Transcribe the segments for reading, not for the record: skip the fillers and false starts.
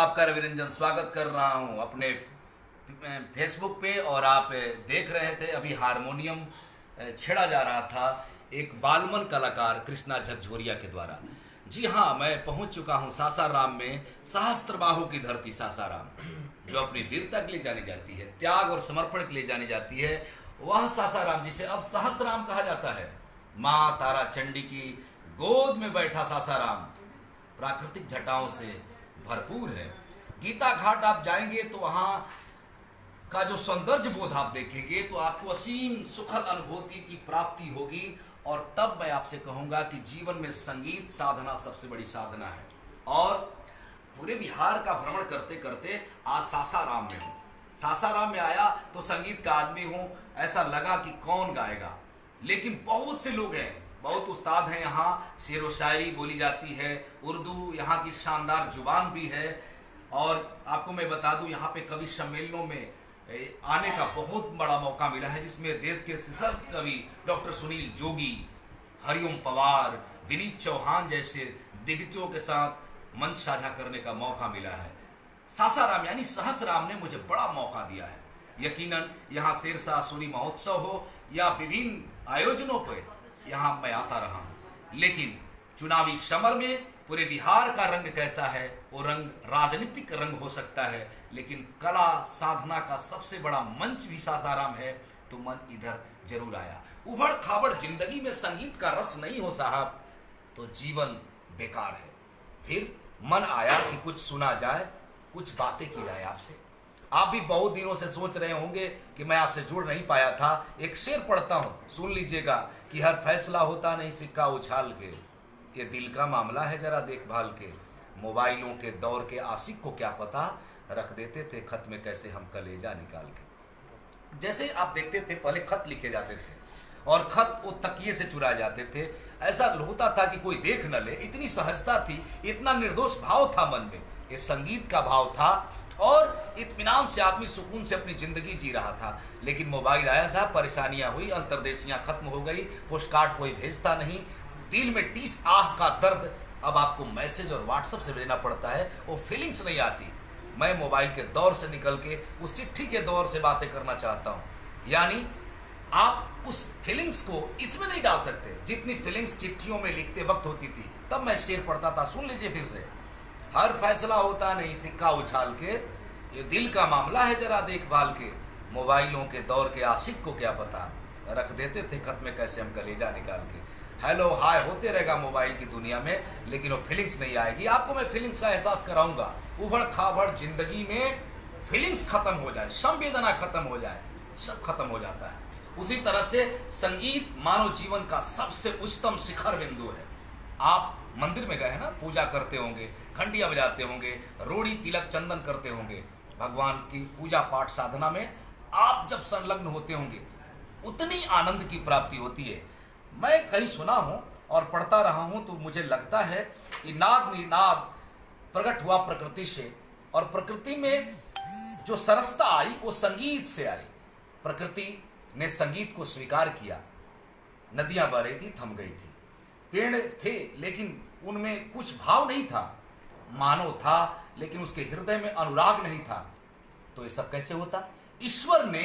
आपका रवि रंजन स्वागत कर रहा हूं अपने फेसबुक पे। और आप देख रहे थे अभी हारमोनियम छेड़ा जा रहा था एक बालमन कलाकार कृष्णा झकझोरिया के द्वारा। जी हाँ, मैं पहुंच चुका हूं सासाराम में, सहस्त्रबाहु की धरती सासाराम, जो अपनी वीरता के लिए जानी जाती है, त्याग और समर्पण के लिए जानी जाती है। वह सासाराम जिसे अब सहस्राम कहा जाता है, माँ तारा चंडी की गोद में बैठा सासाराम प्राकृतिक घटाओं से भरपूर है। गीता घाट आप जाएंगे तो वहाँ का जो सौंदर्य बोध आप देखेंगे तो आपको असीम सुखद अनुभूति की प्राप्ति होगी। और तब मैं आपसे कहूँगा कि जीवन में संगीत साधना सबसे बड़ी साधना है। और पूरे बिहार का भ्रमण करते करते आज सासाराम में हूँ। सासाराम में आया तो संगीत का आदमी हूँ, ऐसा लगा कि कौन गाएगा, लेकिन बहुत से लोग हैं, बहुत उस्ताद हैं। यहाँ शेर व शायरी बोली जाती है, उर्दू यहाँ की शानदार जुबान भी है। और आपको मैं बता दूं, यहाँ पे कवि सम्मेलनों में आने का बहुत बड़ा मौका मिला है, जिसमें देश के सशक्त कवि डॉक्टर सुनील जोगी, हरिओम पवार, विनीत चौहान जैसे दिग्गजों के साथ मंच साझा करने का मौका मिला है। सासाराम यानी सहस्राम ने मुझे बड़ा मौका दिया है। यकीनन यहाँ शेरशाह सूरी महोत्सव हो या विभिन्न आयोजनों पर यहाँ मैं आता रहा हूँ, लेकिन चुनावी समर में पूरे बिहार का रंग कैसा है, वो रंग राजनीतिक रंग हो सकता है, लेकिन कला साधना का सबसे बड़ा मंच भी सासाराम है, तो मन इधर जरूर आया। उबड़ खाबड़ जिंदगी में संगीत का रस नहीं हो साहब तो जीवन बेकार है। फिर मन आया कि कुछ सुना जाए, कुछ बातें की जाए आपसे। आप भी बहुत दिनों से सोच रहे होंगे कि मैं आपसे जुड़ नहीं पाया था। एक शेर पढ़ता हूं, सुन लीजिएगा कि हर फैसला होता नहीं सिक्का उछाल के, ये दिल का मामला है जरा देखभाल के। मोबाइलों के दौर के आशिक को क्या पता, रख देते थे खत में कैसे हम कलेजा निकाल के। जैसे आप देखते थे पहले खत लिखे जाते थे और खत वो तकिए से चुराए जाते थे। ऐसा होता था कि कोई देख न ले, इतनी सहजता थी, इतना निर्दोष भाव था मन में। ये संगीत का भाव था और इत्मीनान से आदमी सुकून से अपनी जिंदगी जी रहा था। लेकिन मोबाइल आया साहब, परेशानियां हुई, अंतर्देशियां खत्म हो गई, पोस्ट कार्ड कोई भेजता नहीं, दिल में टीस आह का दर्द अब आपको मैसेज और व्हाट्सएप से भेजना पड़ता है, वो फीलिंग्स नहीं आती। मैं मोबाइल के दौर से निकल के उस चिट्ठी के दौर से बातें करना चाहता हूँ। यानी आप उस फीलिंग्स को इसमें नहीं डाल सकते जितनी फीलिंग्स चिट्ठियों में लिखते वक्त होती थी। तब मैं शेर पढ़ता था, सुन लीजिए फिर से। हर फैसला होता नहीं सिक्का उछाल के, ये दिल का मामला है जरा देखभाल के। मोबाइलों के दौर के आशिक को क्या पता, रख देते थे खत में कैसे हम कलेजा निकाल के। हेलो हाय होते रहेगा मोबाइल की दुनिया में, लेकिन वो फीलिंग्स नहीं आएगी। आपको मैं फीलिंग्स का एहसास कराऊंगा। उबड़ खाबड़ जिंदगी में फीलिंग्स खत्म हो जाए, संवेदना खत्म हो जाए, सब खत्म हो जाता है। उसी तरह से संगीत मानव जीवन का सबसे उच्चतम शिखर बिंदु है। आप मंदिर में गए हैं ना, पूजा करते होंगे, घंटियां बजाते होंगे, रोड़ी तिलक चंदन करते होंगे, भगवान की पूजा पाठ साधना में आप जब संलग्न होते होंगे उतनी आनंद की प्राप्ति होती है। मैं कहीं सुना हूं और पढ़ता रहा हूं तो मुझे लगता है कि नाद निनाद प्रकट हुआ प्रकृति से, और प्रकृति में जो सरसता आई वो संगीत से आई। प्रकृति ने संगीत को स्वीकार किया। नदियां बह रही थी, थम गई थी, पेड़ थे लेकिन उनमें कुछ भाव नहीं था, मानव था लेकिन उसके हृदय में अनुराग नहीं था। तो ये सब कैसे होता? ईश्वर ने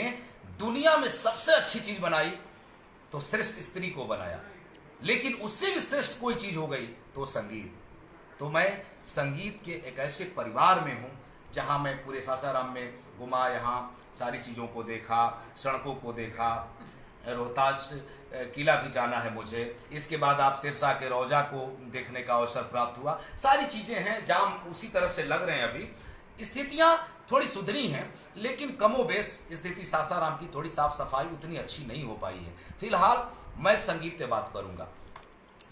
दुनिया में सबसे अच्छी चीज बनाई तो श्रेष्ठ स्त्री को बनाया, लेकिन उससे भी श्रेष्ठ कोई चीज हो गई तो संगीत। तो मैं संगीत के एक ऐसे परिवार में हूं जहां मैं पूरे सासाराम में घुमा, यहाँ सारी चीजों को देखा, सड़कों को देखा, रोहतास किला भी जाना है मुझे। इसके बाद आप सिरसा के रौजा को देखने का अवसर प्राप्त हुआ। सारी चीजें हैं, जाम उसी तरह से लग रहे हैं। अभी स्थितियां थोड़ी सुधरी हैं, लेकिन कमोबेश स्थिति सासाराम की थोड़ी साफ सफाई उतनी अच्छी नहीं हो पाई है। फिलहाल मैं संगीत पे बात करूंगा।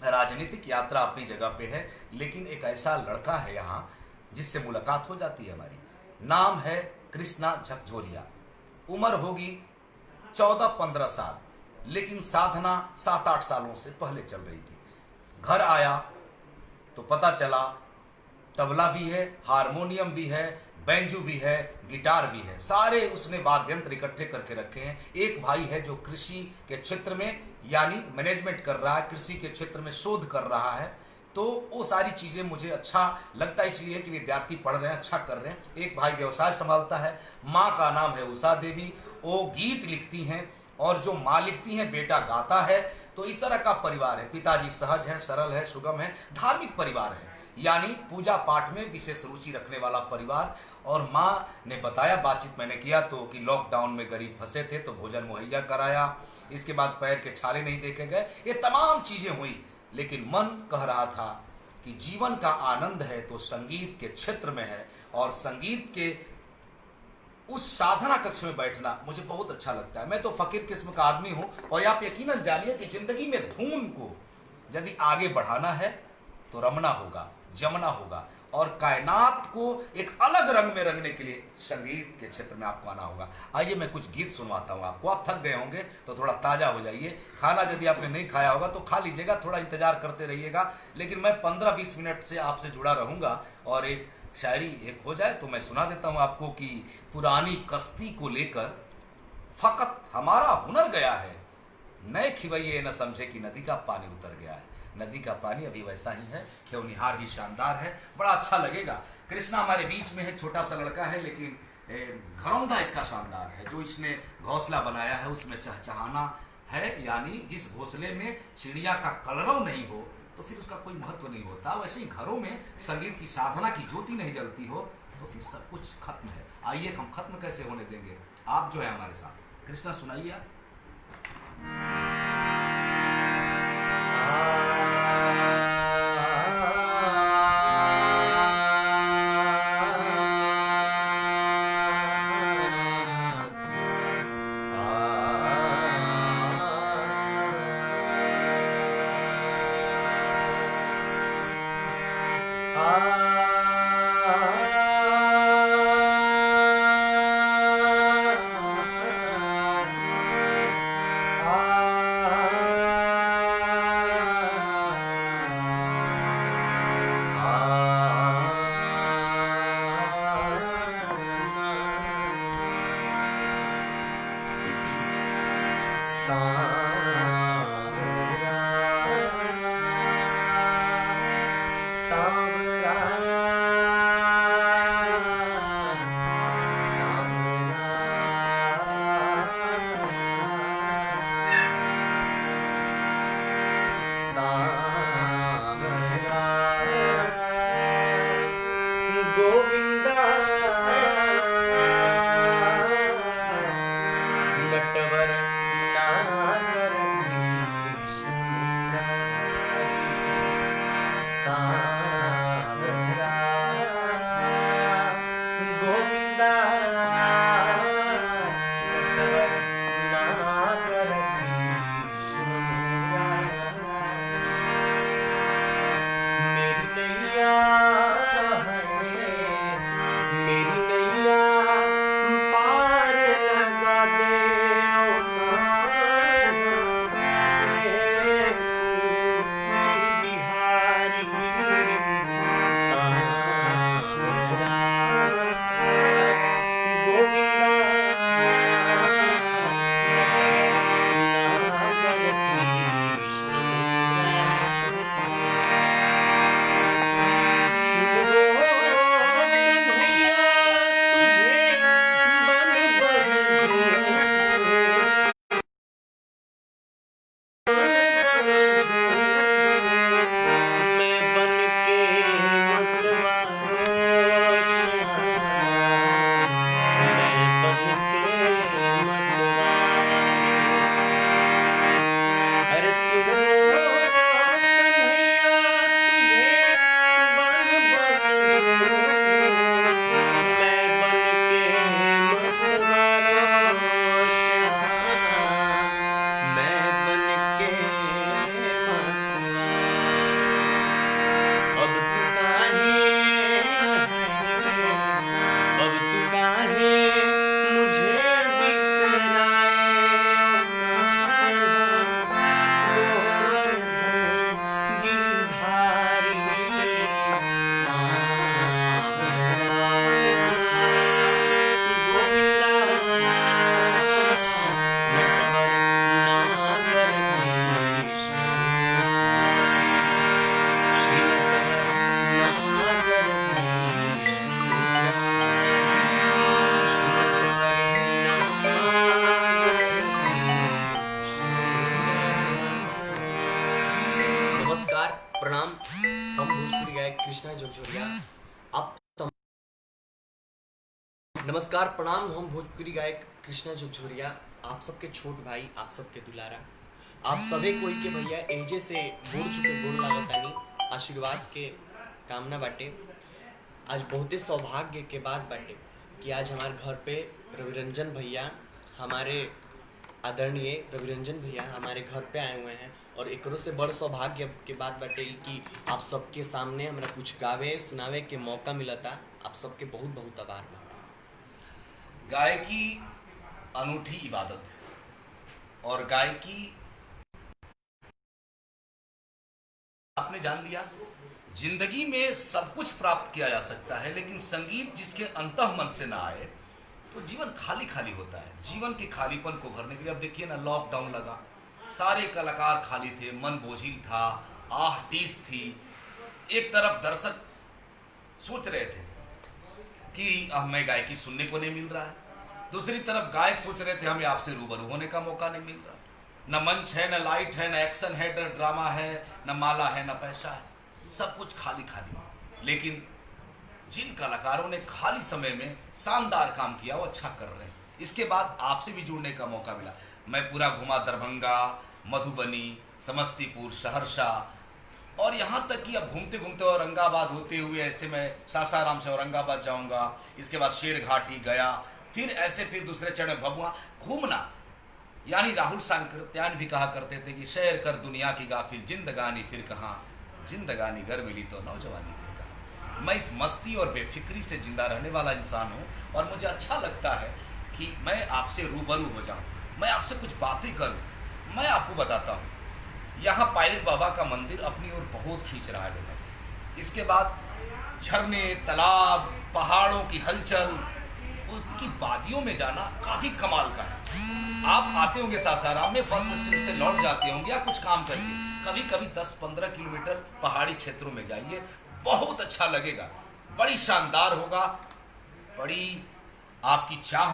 राजनीतिक यात्रा अपनी जगह पे है, लेकिन एक ऐसा लड़का है यहाँ जिससे मुलाकात हो जाती है हमारी। नाम है कृष्णा झकझोरिया। उम्र होगी 14-15 साल, लेकिन साधना 7-8 सालों से पहले चल रही थी। घर आया तो पता चला तबला भी है, हारमोनियम भी है, बैंजू भी है, गिटार भी है, सारे उसने वाद्यंत्र इकट्ठे करके रखे हैं। एक भाई है जो कृषि के क्षेत्र में यानी मैनेजमेंट कर रहा है, कृषि के क्षेत्र में शोध कर रहा है। तो वो सारी चीज़ें मुझे अच्छा लगता है, इसलिए कि विद्यार्थी पढ़ रहे हैं, अच्छा कर रहे हैं। एक भाई व्यवसाय संभालता है, माँ का नाम है उषा देवी, वो गीत लिखती हैं, और जो माँ लिखती हैं बेटा गाता है। तो इस तरह का परिवार है। पिताजी सहज है, सरल है, सुगम है, धार्मिक परिवार है, यानी पूजा पाठ में विशेष रुचि रखने वाला परिवार। और माँ ने बताया, बातचीत मैंने किया तो, कि लॉकडाउन में गरीब फंसे थे तो भोजन मुहैया कराया, इसके बाद पैर के छाले नहीं देखे गए, ये तमाम चीजें हुई। लेकिन मन कह रहा था कि जीवन का आनंद है तो संगीत के क्षेत्र में है, और संगीत के उस साधना कक्ष में बैठना मुझे बहुत अच्छा लगता है। मैं तो फकीर किस्म का आदमी हूं, और आप यकीनन जानिए कि जिंदगी में धून को यदि आगे बढ़ाना है तो रमना होगा, जमना होगा, और कायनात को एक अलग रंग में रंगने के लिए संगीत के क्षेत्र में आपको आना होगा। आइए मैं कुछ गीत सुनवाता हूं आपको। आप थक गए होंगे तो थोड़ा ताजा हो जाइए। खाना यदि आपने नहीं खाया होगा तो खा लीजिएगा, थोड़ा इंतजार करते रहिएगा। लेकिन मैं 15-20 मिनट से आपसे जुड़ा रहूंगा, और एक शायरी एक हो जाए तो मैं सुना देता हूं आपको कि पुरानी कश्ती को लेकर फकत हमारा हुनर गया है, नए खिवैये न समझे कि नदी का पानी उतर गया है। नदी का पानी अभी वैसा ही है, खेवनिहार भी शानदार है, बड़ा अच्छा लगेगा। कृष्णा हमारे बीच में है, छोटा सा लड़का है, लेकिन घरौंधा इसका शानदार है। जो इसने घोंसला बनाया है उसमें चहचहाना है, यानी जिस घोंसले में चिड़िया का कलरव नहीं हो तो फिर उसका कोई महत्व नहीं होता। वैसे ही घरों में संगीत की साधना की ज्योति नहीं जलती हो तो फिर सब कुछ खत्म है। आइए, हम खत्म कैसे होने देंगे, आप जो है हमारे साथ। कृष्णा सुनाइए आप। नटवर नारायण झकझोरिया। आप नमस्कार प्रणाम, हम भोजपुरी गायक कृष्णा झकझोरिया, आप सबके छोट भाई, आप सबके दुलारा, आप सभी कोई के भैया एजे से गोड़ चुके गोड़ लागतानी, आशीर्वाद के कामना बाटे। आज बहुते सौभाग्य के बात बाटे कि आज हमारे घर पे रविरंजन भैया, हमारे आदरणीय रविरंजन भैया हमारे घर पे आए हुए हैं, और एकरो से बड़ सौभाग्य के बात बाटे कि आप सबके सामने हमरा कुछ गावे सुनावे के मौका मिलता। आप सबके बहुत बहुत आभार बा। गायकी अनूठी इबादत है और गायकी आपने जान लिया, जिंदगी में सब कुछ प्राप्त किया जा सकता है, लेकिन संगीत जिसके अंतः मन से ना आए तो जीवन खाली खाली होता है। जीवन के खालीपन को भरने के लिए अब देखिए ना, लॉकडाउन लगा, सारे कलाकार खाली थे, मन बोझिल था, आह टीस थी। एक तरफ दर्शक सोच रहे थे कि हमें गायकी सुनने को नहीं मिल रहा है, दूसरी तरफ गायक सोच रहे थे हमें आपसे रूबरू होने का मौका नहीं मिल रहा। न मंच है, न लाइट है, न एक्शन है, न ड्रामा है, न माला है, न पैसा है, सब कुछ खाली खाली। लेकिन जिन कलाकारों ने खाली समय में शानदार काम किया वो अच्छा कर रहे हैं। इसके बाद आपसे भी जुड़ने का मौका मिला। मैं पूरा घुमा, दरभंगा, मधुबनी, समस्तीपुर, सहरसा, और यहाँ तक कि अब घूमते घूमते औरंगाबाद होते हुए ऐसे मैं सासाराम से औरंगाबाद जाऊँगा, इसके बाद शेर घाटी गया, फिर ऐसे फिर दूसरे चरण भभुआ घूमना। यानी राहुल सांकृत्यायन भी कहा करते थे कि सैर कर दुनिया की गाफिल, जिंदगानी फिर कहाँ, जिंदगानी घर मिली तो नौजवानी फिर कहाँ। मैं इस मस्ती और बेफिक्री से जिंदा रहने वाला इंसान हूँ और मुझे अच्छा लगता है कि मैं आपसे रूबरू हो जाऊँ, मैं आपसे कुछ बातें करूँ। मैं आपको बताता हूँ, यहाँ पायलट बाबा का मंदिर अपनी ओर बहुत खींच रहा है लोगों। इसके बाद झरने, तालाब, पहाड़ों की हलचल, उसकी वादियों में जाना काफी कमाल का है। आप आते होंगे सासाराम में, बस से लौट जाते होंगे या कुछ काम करके, कभी कभी 10-15 किलोमीटर पहाड़ी क्षेत्रों में जाइए, बहुत अच्छा लगेगा, बड़ी शानदार होगा, बड़ी आपकी चाह।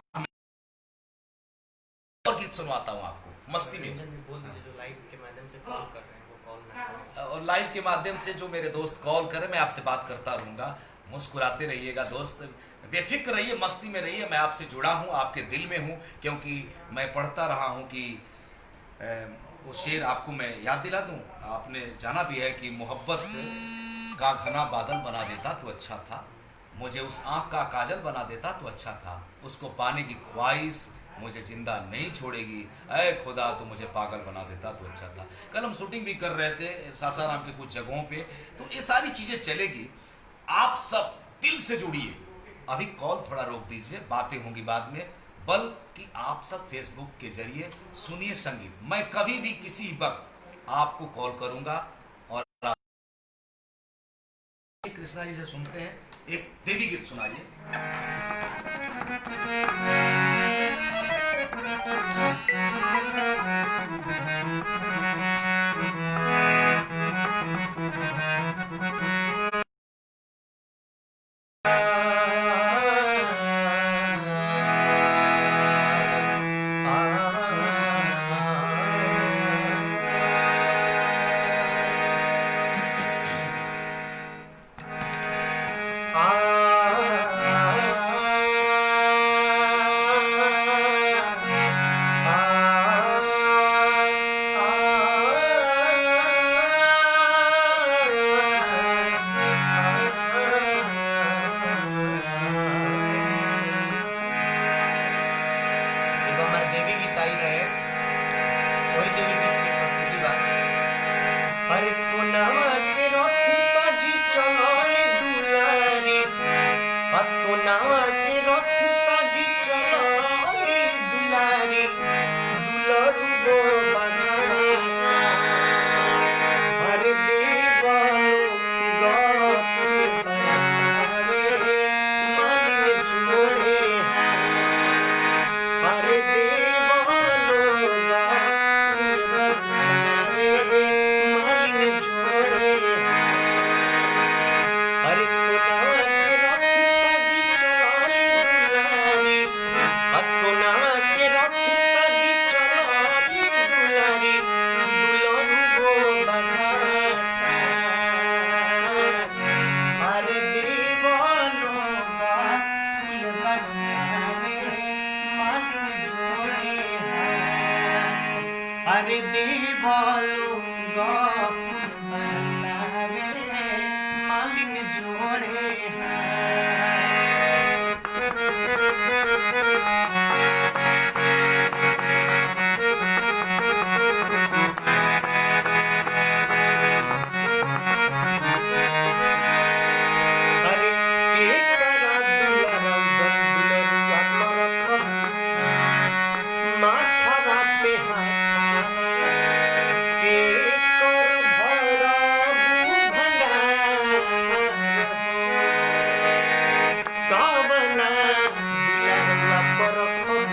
और गीत सुनवाता हूँ आपको मस्ती में। बोल दीजिए जो लाइव के माध्यम से कॉल कर रहे हैं वो कॉल ना करें, और लाइव के माध्यम से जो मेरे दोस्त कॉल करें, मैं आपसे बात करता रहूँगा। मुस्कुराते रहिएगा दोस्त, बेफिक्र रहिए, मस्ती में रहिए। मैं आपसे जुड़ा हूँ, आपके दिल में हूँ, क्योंकि मैं पढ़ता रहा हूँ कि वो शेर आपको मैं याद दिला दूँ। आपने जाना भी है कि मोहब्बत का घना बादल बना देता तो अच्छा था, मुझे उस आँख का काजल बना देता तो अच्छा था, उसको पाने की ख्वाहिश मुझे जिंदा नहीं छोड़ेगी, ऐ खुदा तो मुझे पागल बना देता तो अच्छा था। कल हम शूटिंग भी कर रहे थे सासाराम के कुछ जगहों पे, तो ये सारी चीज़ें चलेगी। आप सब दिल से जुड़िए। अभी कॉल थोड़ा रोक दीजिए, बातें होंगी बाद में, बल्कि आप सब फेसबुक के जरिए सुनिए संगीत। मैं कभी भी किसी वक्त आपको कॉल करूंगा। और कृष्णा जी से सुनते हैं, एक देवी गीत सुनाइए। अरे दीवालो गप बरसावे मालिन जोड़े हैं। अरे के करा दुलरुआ दुलरुआ परखम माथवा पे हाथ के कर भरबू भंडार कावना दुलरुआ परखम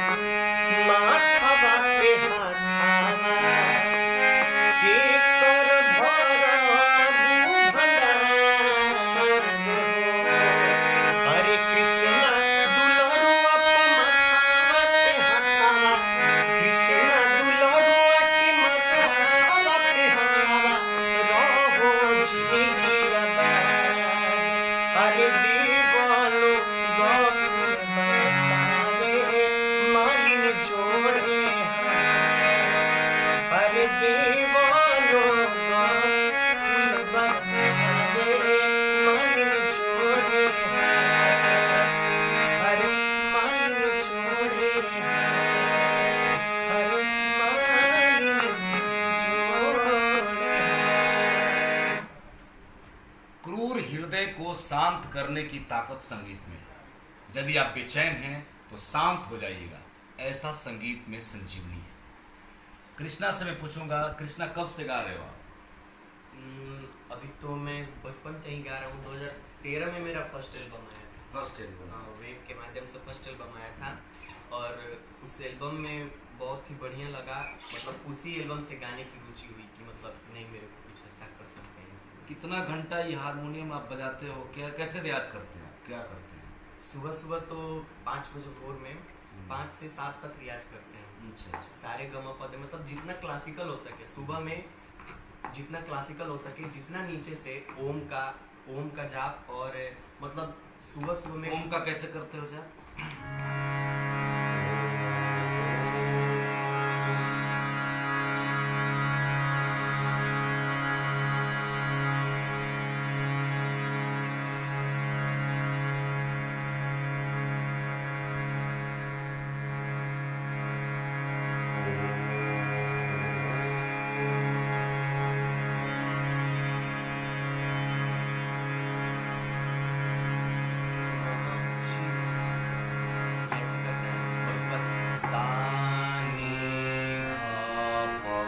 माथवा पे हाथ के कर भरबू भंडार। हरे कृष्णा दुलरुआ माथवा पे हाथवा कृष्णा दुलरुआ के माथवा पे हाथवा रहो जिगिरबा। अरे दीवालो गफुर बरसावे मालिन जोड़े हैं। अरे दीवालो गफुर बरसावे मालिन जोड़े हैं। अरे मालिन जोड़े हैं। अरे मालिन जोड़े हैं। क्रूर हृदय को शांत करने की ताकत संगीत में है। यदि आप बेचैन हैं तो शांत हो जाइएगा, ऐसा संगीत में संजीवनी है। कृष्णा से मैं पूछूंगा, कृष्णा कब से गा रहे हो आप? अभी तो मैं बचपन से ही गा रहा हूँ। 2013 में मेरा फर्स्ट एल्बम आया था। First album. वेब के माध्यम से फर्स्ट एल्बम आया था और उस एल्बम में बहुत ही बढ़िया लगा। मतलब उसी एल्बम से गाने की रुचि हुई कि मतलब नहीं मेरे को कुछ अच्छा कर सकते हैं इसमें। कितना घंटा ये हारमोनियम आप बजाते हो? क्या कैसे रियाज करते हैं? क्या करते हैं? सुबह सुबह तो 5 बजे भोर में 5 से 7 तक रियाज करते हैं। अच्छा। सारे गम पद मतलब जितना क्लासिकल हो सके सुबह में, जितना क्लासिकल हो सके, जितना नीचे से ओम का जाप और मतलब सुबह सुबह में ओम का कैसे करते हो जाप? ऐसे करते हैं और उसके बाद सा नी धा पा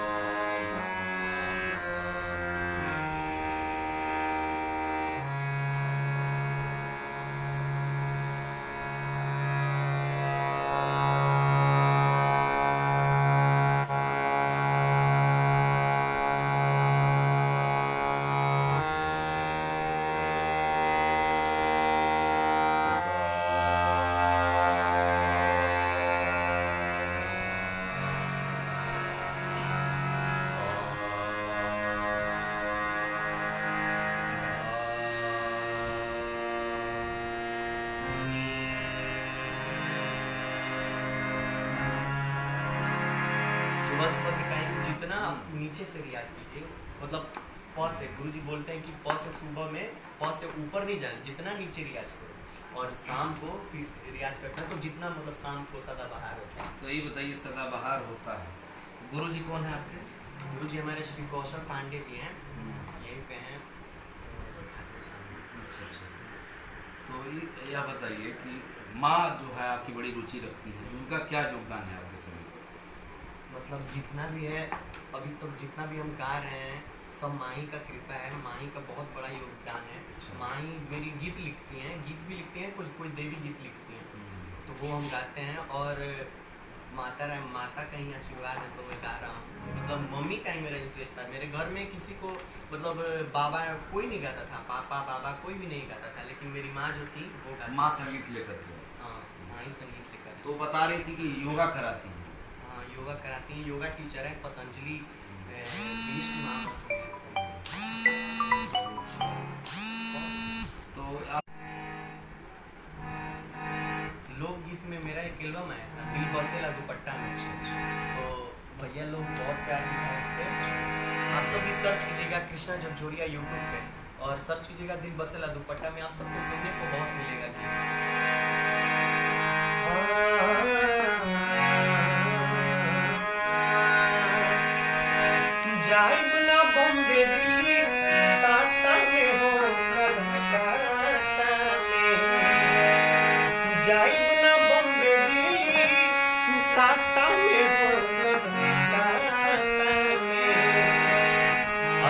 सुबह सुबह के टाइम जितना आप नीचे से रियाज कीजिए, मतलब प से गुरुजी बोलते हैं कि प से सुबह में प से ऊपर नहीं जाना, जितना नीचे रियाज करो और शाम को फिर रियाज करना तो जितना मतलब शाम को सदाबहार होता है। तो ये बताइए, सदाबहार होता है। गुरुजी कौन है आपके? गुरुजी हमारे श्री कौशल पांडे जी हैं, यहीं पे हैं। अच्छा अच्छा। तो यह बताइए कि माँ जो है आपकी बड़ी रुचि रखती है, उनका क्या योगदान है आपके समय? मतलब जितना भी है अभी तक जितना भी हम गा रहे हैं सब माही का कृपा है, माही का बहुत बड़ा योगदान है। माही मेरी गीत लिखती हैं, गीत भी लिखती हैं, कोई देवी गीत लिखती हैं तो वो हम गाते हैं। और माता का ही आशीर्वाद है तो मैं गा रहा हूँ। मतलब मम्मी का ही मेरा इंटरेस्ट था। मेरे घर में किसी को मतलब बाबा कोई नहीं गाता था, पापा बाबा कोई भी नहीं गाता था, लेकिन मेरी माँ जो थी वो गाती। माँ संगीत लेकर थी? हाँ, माँ ही संगीत लेकर। तो बता रही थी कि योगा कराती हैं। हाँ, योगा कराती हैं, योगा टीचर है, पतंजलि तो लोकगीत में मेरा एक एल्बम आया था, दिल बसेला दुपट्टा में। तो भैया लोग बहुत प्यार मिला है उस पे। आप सब भी सर्च कीजिएगा कृष्णा झकझोरिया यूट्यूब पे, और सर्च कीजिएगा दिल बसेला दुपट्टा में, आप सबको सुनने को बहुत मिलेगा कि जाइब ना बॉम्बे दिल्ली टाटा में हो कलकत्ता में, जाइब ना बॉम्बे दिल्ली टाटा में हो कलकत्ता में, धनिया हो दिले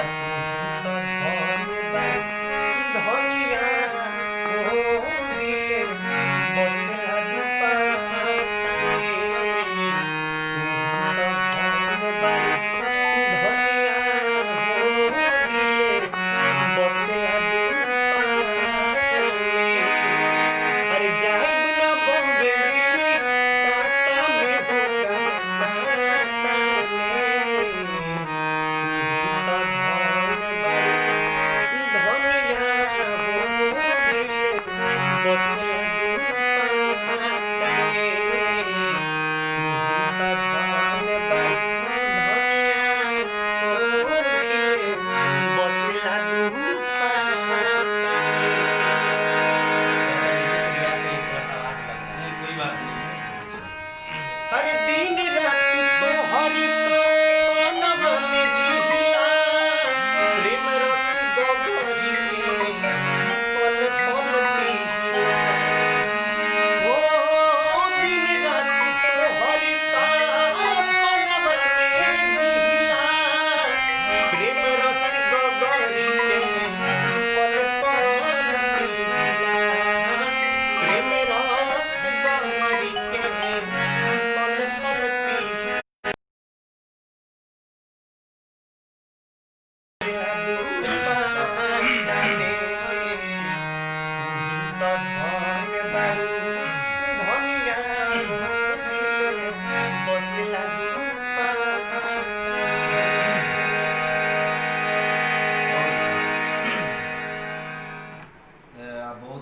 बसेला दुपट्टा में,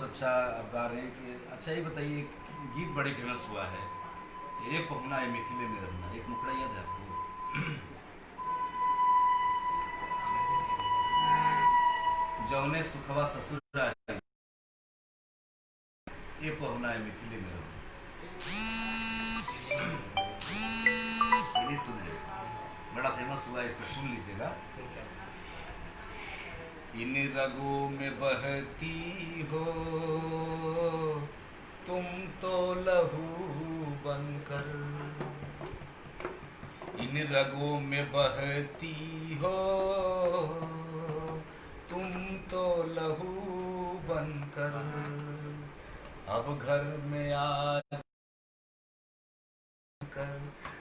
अच्छा आप गा रहे हैं कि अच्छा ये बताइए, गीत बड़े फेमस हुआ है, ये पहुना है मिथिले में रहना, एक मुखड़ा याद है आपको? जौने सुखवा ससुर ये पहुना है मिथिले में रहना, ये सुने, बड़ा फेमस हुआ है, इसको सुन लीजिएगा। इन रगों में बहती हो तुम तो लहू बनकर, इन रगों में बहती हो तुम तो लहू बनकर, अब घर में आ कर।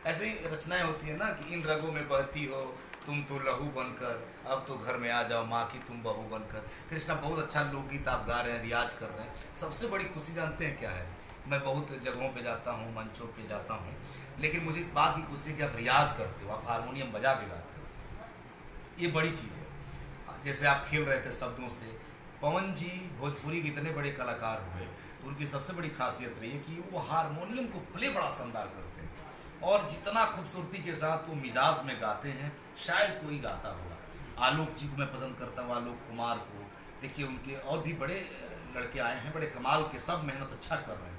ऐसे ही रचनाएं होती है ना कि इन रगों में बहती हो तुम तो लहू बनकर, अब तो घर में आ जाओ माँ की तुम बहू बनकर। कृष्णा बहुत अच्छा लोकगीत आप गा रहे हैं, रियाज कर रहे हैं। सबसे बड़ी खुशी जानते हैं क्या है? मैं बहुत जगहों पे जाता हूँ, मंचों पे जाता हूँ, लेकिन मुझे इस बात की खुशी है कि आप रियाज करते हो, आप हारमोनियम बजा के गाते हो, ये बड़ी चीज़ है। जैसे आप खेल रहे थे शब्दों से, पवन जी भोजपुरी के इतने बड़े कलाकार हुए तो उनकी सबसे बड़ी खासियत रही है कि वो हारमोनियम को प्ले बड़ा शानदार करते हैं, और जितना खूबसूरती के साथ वो मिजाज में गाते हैं शायद कोई गाता होगा। आलोक जी को मैं पसंद करता हूँ, आलोक कुमार को देखिए, उनके और भी बड़े लड़के आए हैं बड़े कमाल के, सब मेहनत अच्छा कर रहे हैं।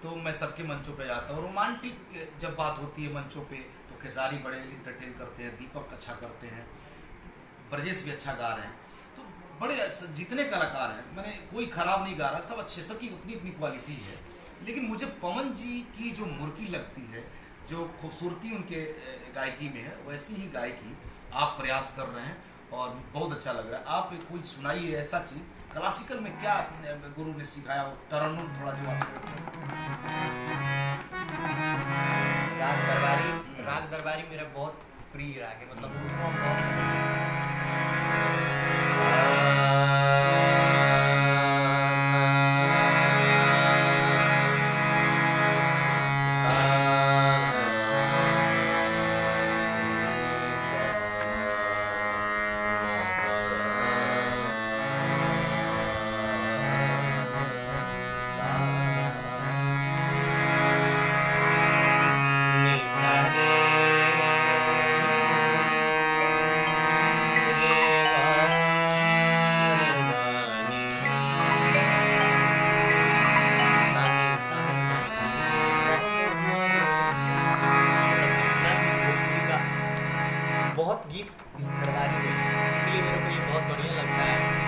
तो मैं सबके मंचों पे जाता हूँ, रोमांटिक जब बात होती है मंचों पे तो खेसारी बड़े इंटरटेन करते हैं, दीपक अच्छा करते हैं, ब्रजेश भी अच्छा गा रहे हैं, तो बड़े जितने कलाकार हैं, मैंने कोई खराब नहीं गा रहा, सब अच्छे, सबकी अपनी अपनी क्वालिटी है। लेकिन मुझे पवन जी की जो मुर्की लगती है, जो खूबसूरती उनके गायकी में है, वैसी ही गायकी आप प्रयास कर रहे हैं और बहुत अच्छा लग रहा है। आप कोई सुनाइए ऐसा चीज़, क्लासिकल में क्या गुरु ने सिखाया हो, तरन्नुम थोड़ा जो आपको। राग दरबारी मेरा बहुत प्रिय राग है, मतलब उसको हम बहुत बहुत गीत इस दरबारी में, इसलिए मेरे को ये बहुत बढ़िया लगता है।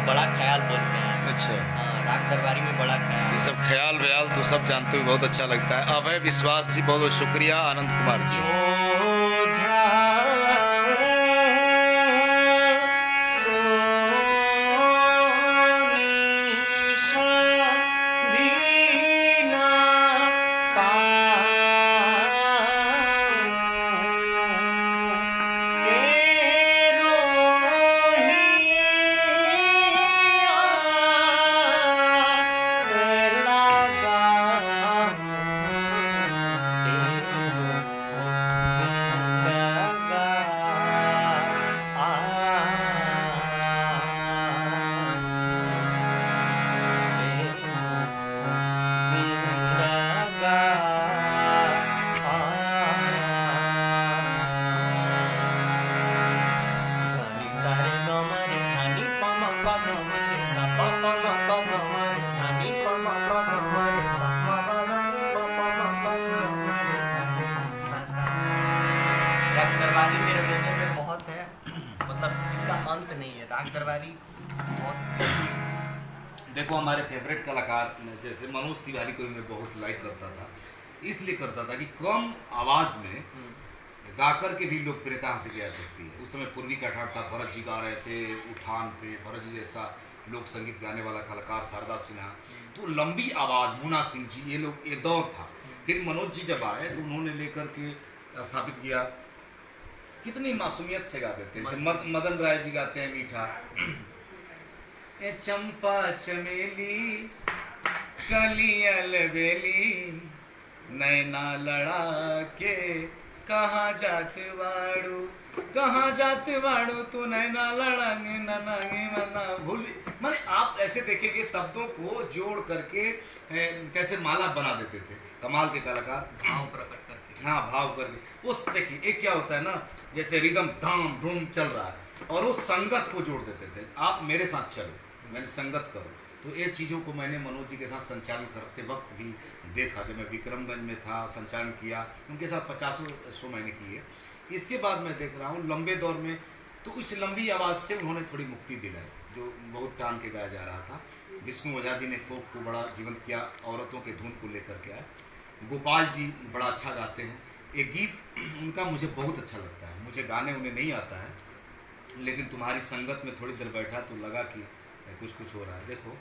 बड़ा ख्याल बोलते हैं। अच्छा, हाँ, राग दरबारी में बड़ा ख्याल। ये सब ख्याल व्याल तो सब जानते हो, बहुत अच्छा लगता है। अभय विश्वास जी, बहुत बहुत शुक्रिया। आनंद कुमार जी, राग दरबारी मेरे व्यंजन में बहुत है, मतलब इसका अंत नहीं है। राग दरबारी बहुत। देखो हमारे फेवरेट कलाकार जैसे मनोज तिवारी को मैं बहुत लाइक करता था, इसलिए करता था कि कम आवाज में गाकर के भी लोकप्रियता हासिल की जा सकती है। उस समय पूर्वी कठार था, भरत जी गा रहे थे उठान पे, भरत जी जैसा लोक संगीत गाने वाला कलाकार, शारदा सिन्हा, तो लंबी आवाज, मुन्ना सिंह जी, ये लोग, ये दौर था। फिर मनोज जी जब आए तो उन्होंने लेकर के स्थापित किया। कितनी मासूमियत से गाते थे, जैसे मदन राय जी गाते हैं मीठा, ए चंपा चमेली कलियल बेली नैना लड़ा के कहाँ जात वाड़ू, कहाँ जात वाड़ू तू नैना लड़ांगे ननांगे मना भूली। माने आप ऐसे देखेंगे शब्दों को जोड़ करके कैसे माला बना देते थे कमाल के कलाकार, भाव प्रकट करके। हाँ, भाव करके। उस देखिए एक क्या होता है ना, जैसे रिदम धाम धूम चल रहा है और वो संगत को जोड़ देते थे, आप मेरे साथ चलो, मैंने संगत करो। तो ये चीज़ों को मैंने मनोज जी के साथ संचालन करते वक्त भी देखा। जब मैं विक्रमगंज में था, संचालन किया उनके साथ, 50 शो मैंने किए। इसके बाद मैं देख रहा हूँ लंबे दौर में, तो इस लंबी आवाज़ से उन्होंने थोड़ी मुक्ति दिलाई, जो बहुत टान के गाया जा रहा था। विष्णु ओझा जी ने फोक को बड़ा जीवंत किया, औरतों के धुन को लेकर के आए। गोपाल जी बड़ा अच्छा गाते हैं, एक गीत उनका मुझे बहुत अच्छा लगता है। मुझे गाने उन्हें नहीं आता है, लेकिन तुम्हारी संगत में थोड़ी देर बैठा तो लगा कि कुछ हो रहा है। देखो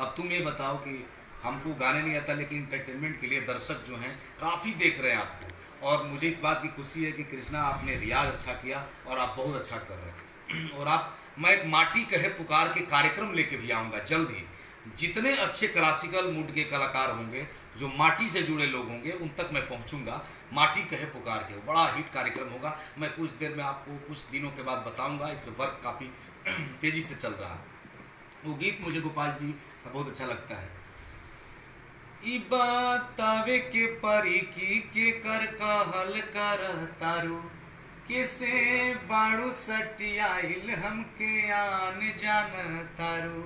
अब तुम ये बताओ कि हमको गाने नहीं आता, लेकिन इंटरटेनमेंट के लिए दर्शक जो हैं काफ़ी देख रहे हैं आपको, और मुझे इस बात की खुशी है कि कृष्णा आपने रियाज अच्छा किया और आप बहुत अच्छा कर रहे हैं। और आप, मैं एक माटी कहे पुकार के कार्यक्रम लेके भी आऊँगा जल्द ही। जितने अच्छे क्लासिकल मूड के कलाकार होंगे, जो माटी से जुड़े लोग होंगे, उन तक मैं पहुंचूंगा। माटी कहे पुकार के बड़ा हिट कार्यक्रम होगा। मैं कुछ देर में आपको कुछ दिनों के बाद बताऊंगा, इस पर वर्क काफ़ी तेज़ी से चल रहा है। वो गीत मुझे गोपाल जी का बहुत अच्छा लगता है। ई बतावे के परी की कर कहल कर तारू, किसे बाड़ू सटियाइल हमके आन जान तारू,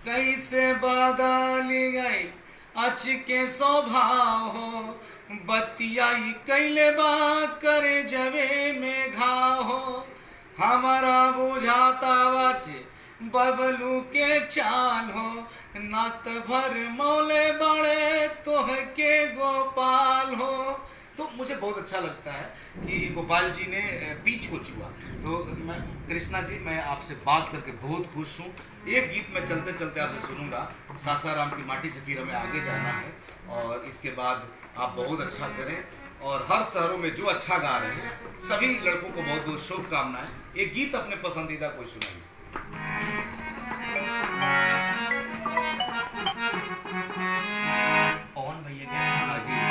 कैसे बदल गई अच के स्वभाव हो, बतियाई कैले बा करे जवे में घाव हो, हमारा बुझाता बाटे बबलू के चाल हो, नात भर मौले बड़े तोह के गोपाल हो, तो मुझे बहुत अच्छा लगता है कि गोपाल जी ने पीच को छुआ। तो मैं कृष्णा जी, मैं आपसे बात करके बहुत खुश हूँ। एक गीत मैं चलते चलते आपसे सुनूंगा, सासाराम की माटी से, फिर हमें आगे जाना है और इसके बाद आप बहुत अच्छा करें और हर शहरों में जो अच्छा गा रहे हैं सभी लड़कों को बहुत बहुत शुभकामनाएं। एक गीत अपने पसंदीदा कोई सुनाइए। पवन भैया के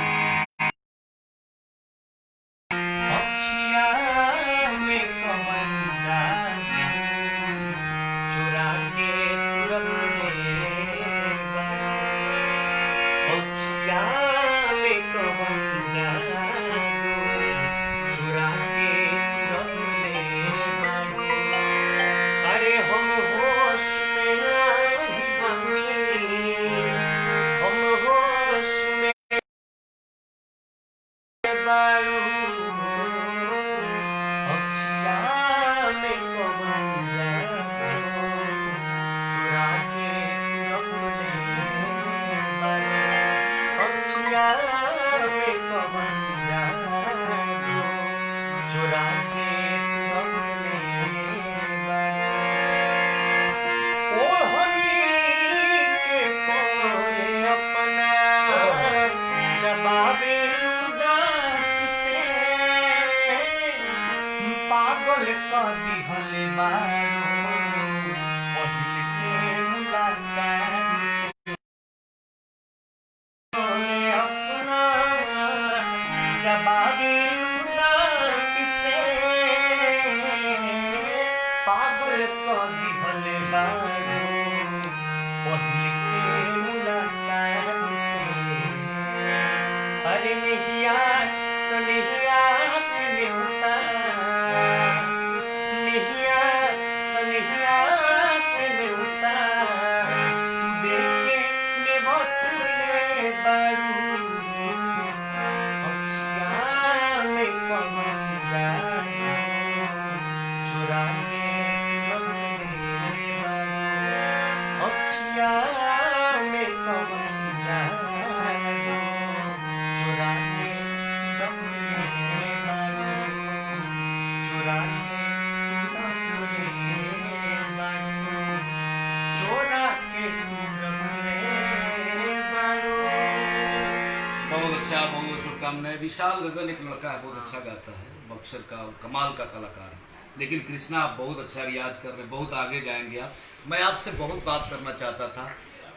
विशाल गगन एक लड़का है, बहुत अच्छा गाता है, बक्सर का कमाल का कलाकार है। लेकिन कृष्णा आप बहुत अच्छा रियाज कर रहे, बहुत आगे जाएंगे आप। मैं आपसे बहुत बात करना चाहता था।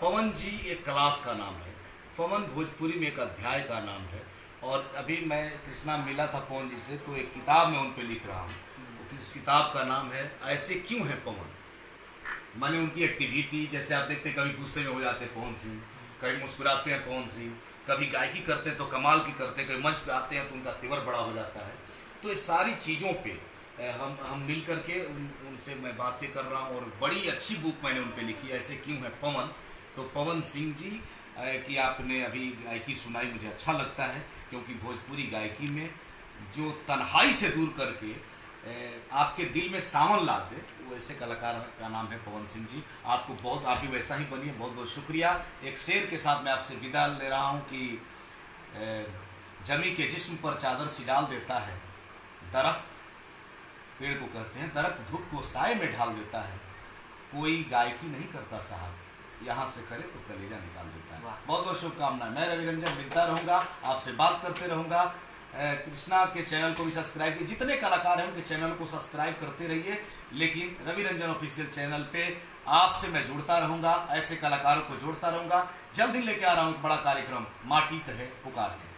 पवन जी एक क्लास का नाम है, पवन भोजपुरी में एक अध्याय का नाम है। और अभी मैं कृष्णा मिला था पवन जी से, तो एक किताब मैं उन पर लिख रहा हूँ। इस किताब का नाम है ऐसे क्यों है पवन। मैंने उनकी एक्टिविटी, जैसे आप देखते कभी गुस्से में हो जाते हैं पवन सिंह, कभी मुस्कुराते हैं पवन सिंह, कभी गायकी करते हैं तो कमाल की करते हैं, कभी मंच पे आते हैं तो उनका तेवर बड़ा हो जाता है। तो ये सारी चीज़ों पे हम मिल करके उनसे मैं बातें कर रहा हूँ। और बड़ी अच्छी बुक मैंने उन पे लिखी, ऐसे क्यों है पवन। तो पवन सिंह जी की आपने अभी गायकी सुनाई, मुझे अच्छा लगता है, क्योंकि भोजपुरी गायकी में जो तन्हाई से दूर करके आपके दिल में सावन ला दे, वो ऐसे कलाकार का नाम है पवन सिंह जी। आपको बहुत, आप भी वैसा ही बनिए। बहुत बहुत शुक्रिया। एक शेर के साथ मैं आपसे विदा ले रहा हूँ कि जमी के जिस्म पर चादर सी डाल देता है, दरख्त पेड़ को कहते हैं, दरख्त धूप को साए में ढाल देता है, कोई गायकी नहीं करता साहब, यहाँ से करे तो कलेजा निकाल देता है। बहुत बहुत शुभकामनाएं। मैं रवि रंजन मिलता रहूँगा, आपसे बात करते रहूँगा। कृष्णा के चैनल को भी सब्सक्राइब कीजिए, जितने कलाकार हैं उनके चैनल को सब्सक्राइब करते रहिए। लेकिन रवि रंजन ऑफिशियल चैनल पे आपसे मैं जुड़ता रहूँगा, ऐसे कलाकारों को जोड़ता रहूँगा। जल्दी लेके आ रहा हूँ एक बड़ा कार्यक्रम, माटी कहे पुकार के।